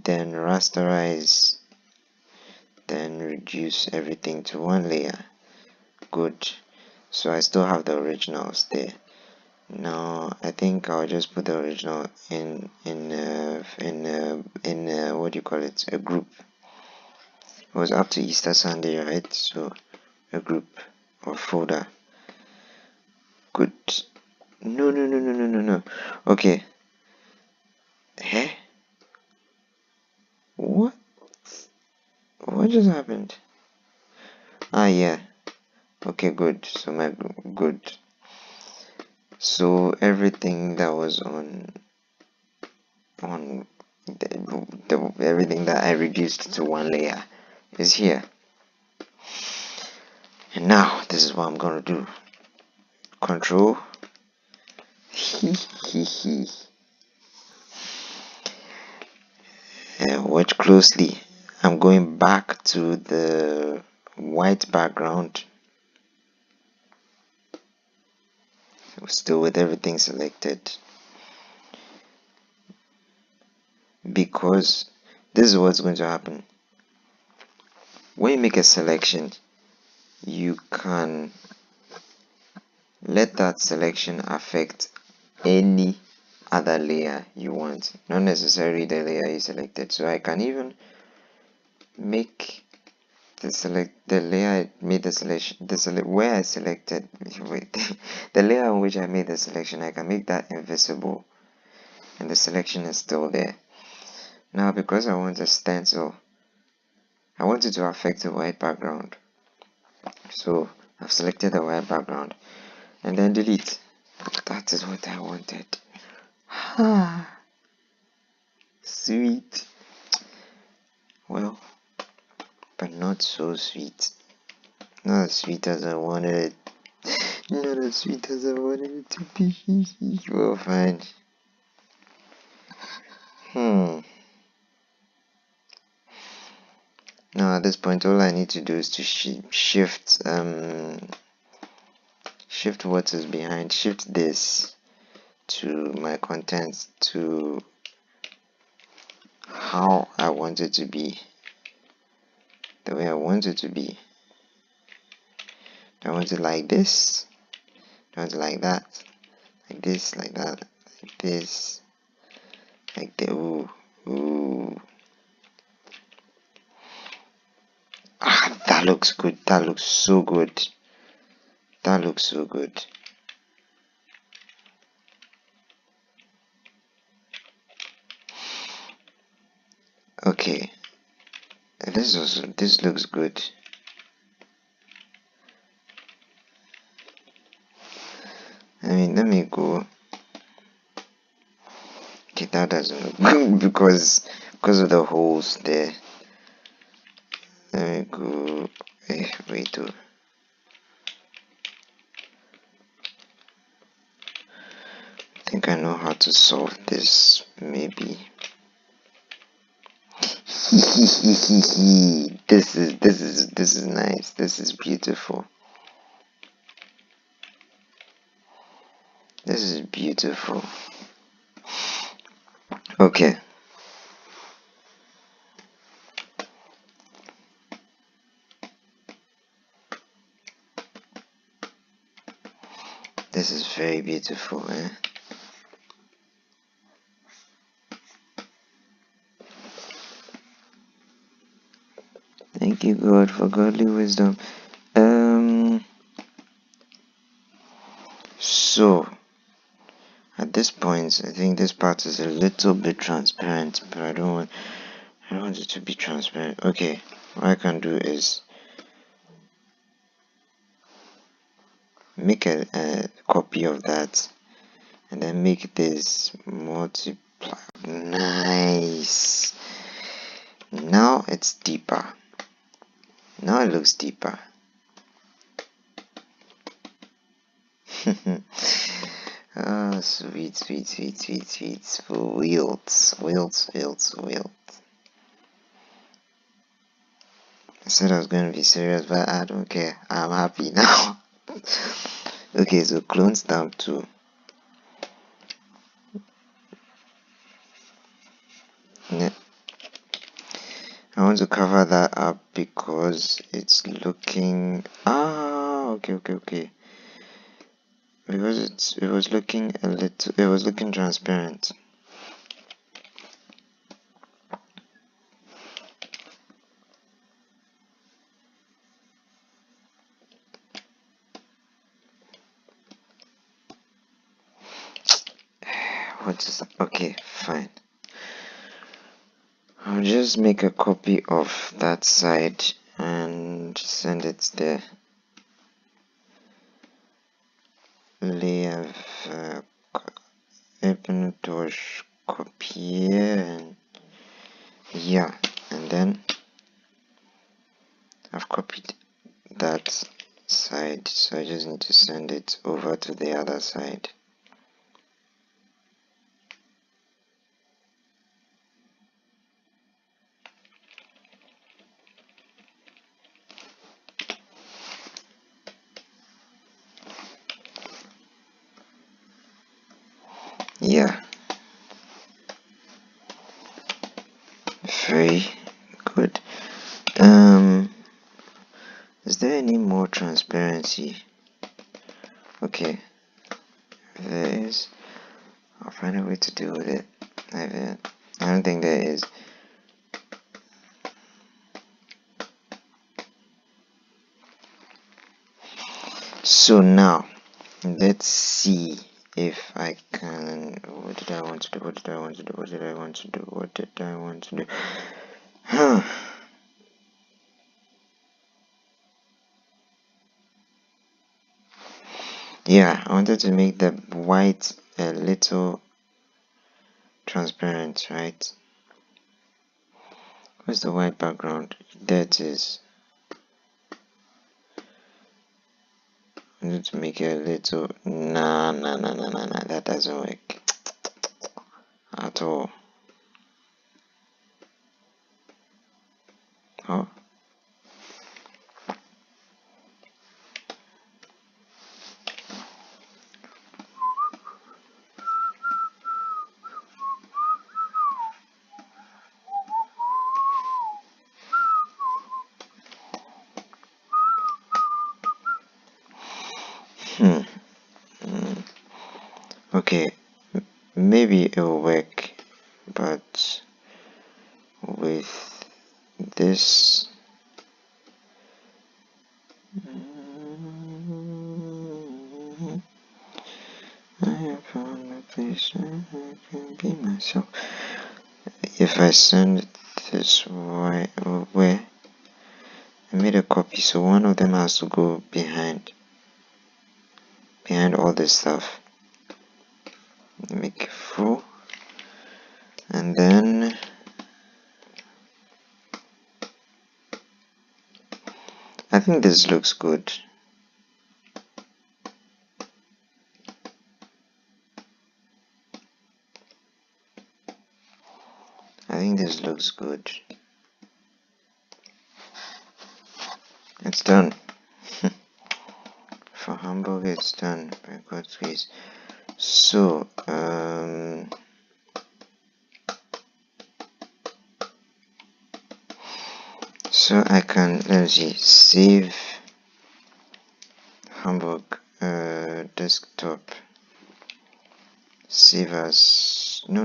Then rasterize. Then reduce everything to one layer. Good. So I still have the originals there. Now I think I'll just put the original in what do you call it? A group. It was up to Easter Sunday, right? So a group or folder. Good. No. Okay. What? What just happened? Yeah. Okay, good. So my good. So everything that was on everything that I reduced to one layer is here. And now this is what I'm gonna do. Control. Watch closely. I'm going back to the white background. Still with everything selected. Because this is what's going to happen. When you make a selection, you can let that selection affect any other layer you want, not necessarily the layer you selected. So I can even make the layer I made the selection, where I selected, the layer on which I made the selection, I can make that invisible and the selection is still there. Now because I want a stencil, I want it to affect the white background. So I've selected the white background and then delete. That is what I wanted. Sweet. Well, but not so sweet. Not as sweet as I wanted it. Not as sweet as I wanted it to be. Well, fine. Now at this point, all I need to do is to shift what is behind. Shift this to my contents to how I want it to be. The way I want it to be. I want it like this. I want it like that. Like this, like that, like this, like the ooh. That looks good. That looks so good. That looks so good. Okay, this looks good. I mean, let me go. Okay, that doesn't look good because of the holes there. Let me go. Wait. I think I know how to solve this. Maybe. This is nice. This is beautiful. This is beautiful. Okay. This is very beautiful, eh? Thank you, God, for godly wisdom. So at this point, I think this part is a little bit transparent, but I don't want it to be transparent. Okay, what I can do is make a copy of that, and then make this multiply. Nice. Now it's deeper. Now it looks deeper. Ah, sweet. Wheels. I said I was going to be serious, but I don't care. I'm happy now. Okay, so clone stamp 2. I want to cover that up because it's looking okay. Because it was looking transparent. What is that? Okay, fine. I'll just make a copy of that side and send it there. Layer open touch copy and yeah, and then I've copied that side, so I just need to send it over to the other side. Yeah, very good. Is there any more transparency? Okay, there is. I'll find a way to deal with it. I don't think there is. So now let's see if I can. What did I want to do? Huh. Yeah, I wanted to make the white a little transparent, right? Where's the white background? There it is. I need to make it a little. Nah, that doesn't work at all. Oh. Okay, maybe it will work, but with this I have found a place where I can be myself. If I send this where I made a copy, so one of them has to go behind all this stuff. Make it full, and then I think this looks good. I think this looks good. It's done. For Hamburg, it's done. By God's grace. So, so I can, let's see, save Hamburg desktop. Save as no.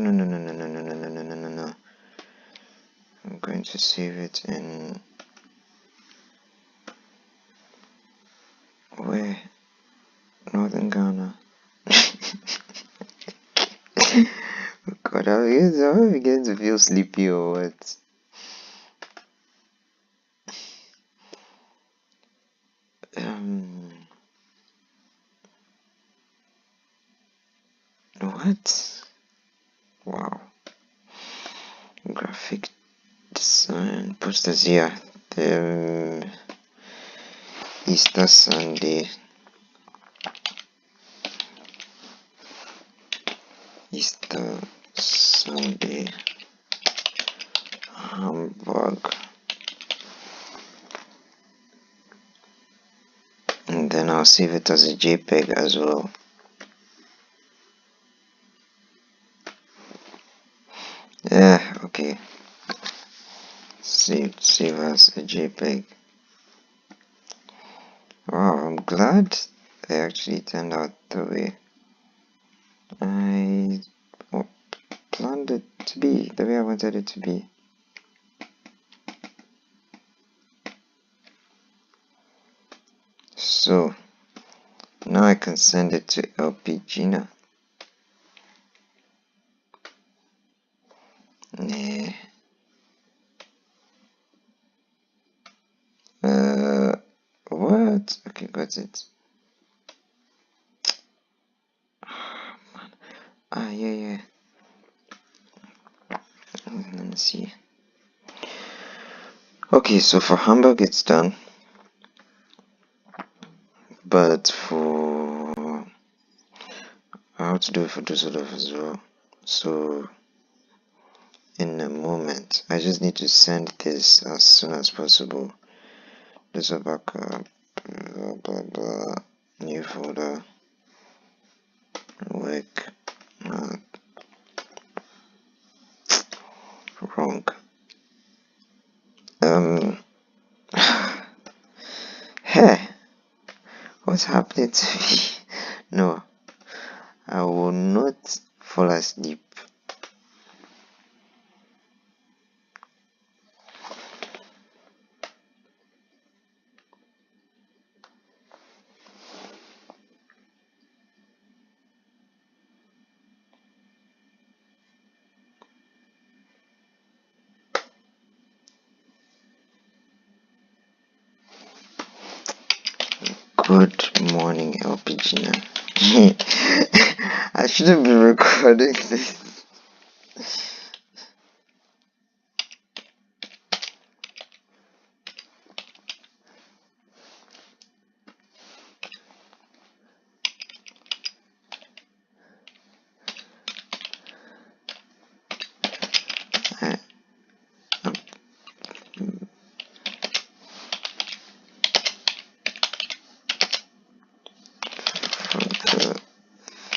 I'm going to save it in where? Northern Ghana. Oh God, I'm beginning to feel sleepy or what? What? Wow. Graphic design. Posters here. Easter Sunday. Easter Sunday. Hamburg. And then I'll save it as a JPEG as well. Yeah, okay. Save as a JPEG. Wow, I'm glad they actually turned out the way I planned it to be, the way I wanted it to be. So now I can send it to LPG now. Nah. What? Okay, got it. Man. Ah, yeah. Let me see. Okay, so for Hamburg it's done. But for how to do it for Düsseldorf as well. So in a moment, I just need to send this as soon as possible. This is backup, blah blah, new folder, work, wrong. Hey, what's happening to me? No, I will not fall asleep. Good morning, LPG now. I shouldn't be recording this.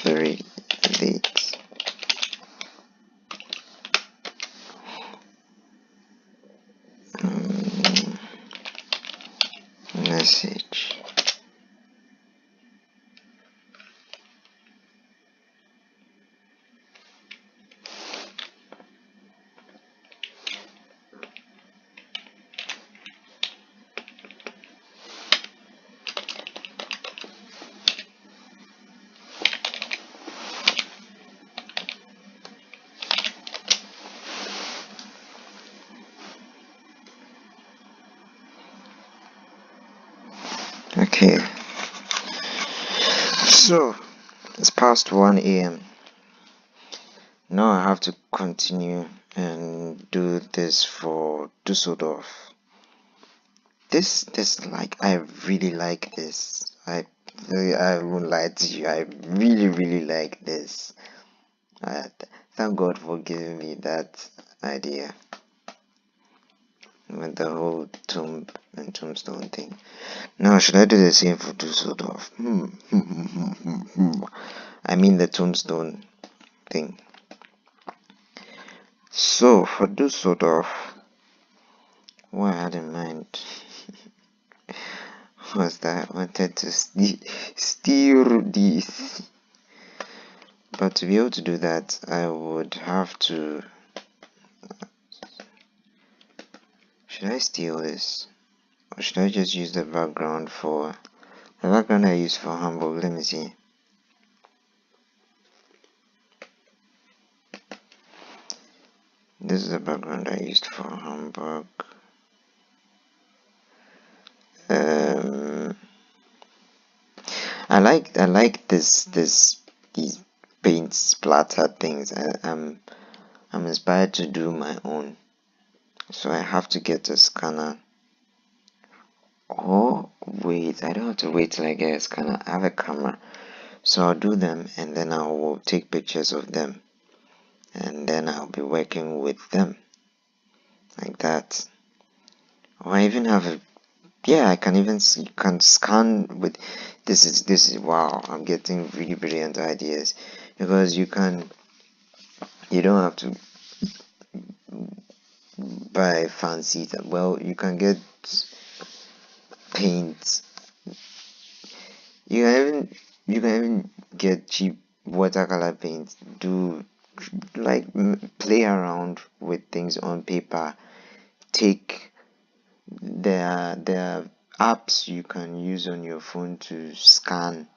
Very late. Message. Okay, so it's past 1 a.m. Now I have to continue and do this for Dusseldorf. This like, I really like this. I won't lie to you, I really like this. Thank God for giving me that idea with the whole tomb and tombstone thing. Now, should I do the same for Dusseldorf? I mean the tombstone thing. So for Dusseldorf, what I had in mind was that I wanted to steal this. But to be able to do that, I would have to... Should I steal this? Or should I just use the background for... The background I used for Hamburg, let me see. This is the background I used for Hamburg. I like these paint splatter things. I'm inspired to do my own, so I have to get a scanner. Oh wait, I don't have to wait till I get a scanner. I have a camera, so I'll do them and then I will take pictures of them, and then I'll be working with them like that. Or I even have a... Yeah, I can even see, you can scan with this is wow, I'm getting really brilliant ideas, because you don't have to buy fancy, well, you can get paint, you can even get cheap watercolor paint, do like play around with things on paper. Take there are apps you can use on your phone to scan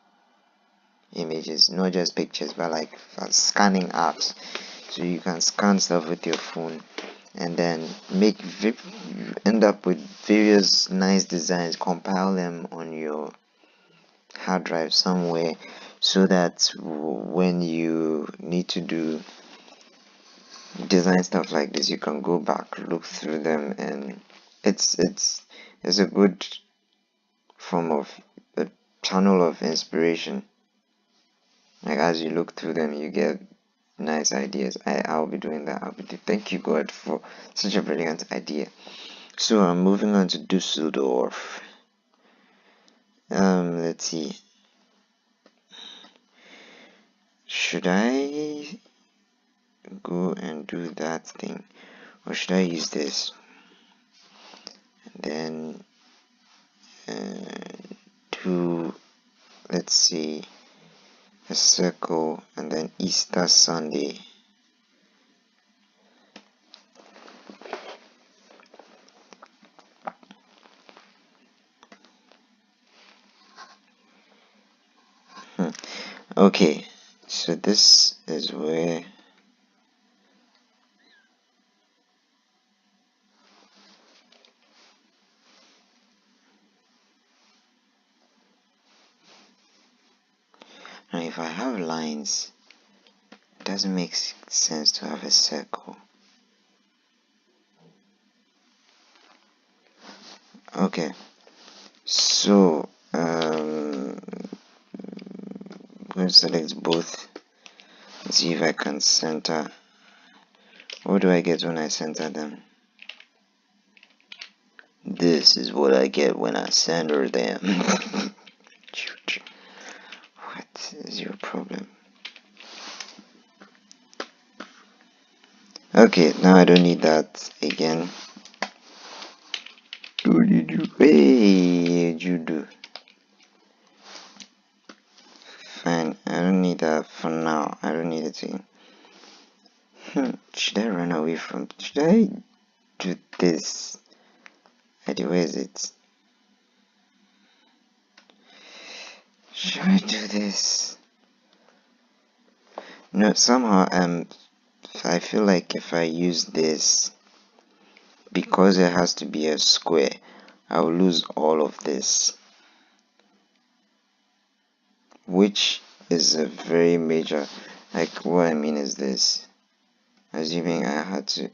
images, not just pictures, but like scanning apps, so you can scan stuff with your phone and then end up with various nice designs, compile them on your hard drive somewhere, so that when you need to do design stuff like this, you can go back, look through them, and it's a good form of a channel of inspiration. Like, as you look through them, you get nice ideas. I'll be doing that. Thank you, God, for such a brilliant idea. So I'm moving on to Dusseldorf. Let's see. Should I go and do that thing, or should I use this? And then do, let's see, a circle, and then Easter Sunday. Okay, so this is where now if I have lines, it doesn't make sense to have a circle. Okay, so I'm going to select both. Let's see if I can center. What do I get when I center them? This is what I get when I center them. What is your problem? Okay, now I don't need that again. What did you... Hey, you do? Fine, I don't need that for now. I don't need it to... Should I run away from... Should I do this? Where is it? Should I do this? No, somehow I feel like if I use this, because it has to be a square, I will lose all of this. which is a very major, like what I mean is this, assuming I had to,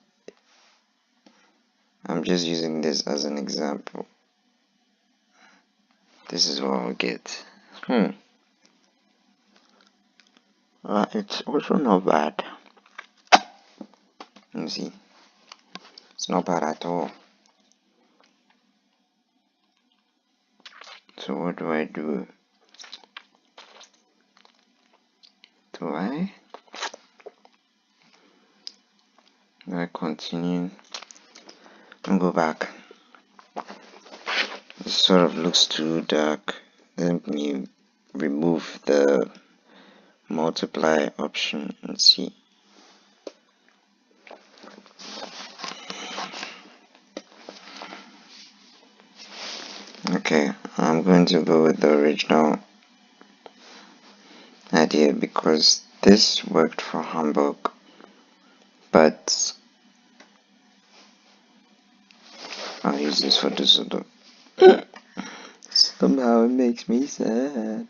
I'm just using this as an example. This is what I'll get. It's also not bad. Let me see. It's not bad at all. So what do I do? Do I continue and go back? This sort of looks too dark. Let me remove the multiply option and see. Okay, I'm going to go with the original idea because this worked for Hamburg, but I'll use this for Düsseldorf. Somehow it makes me sad.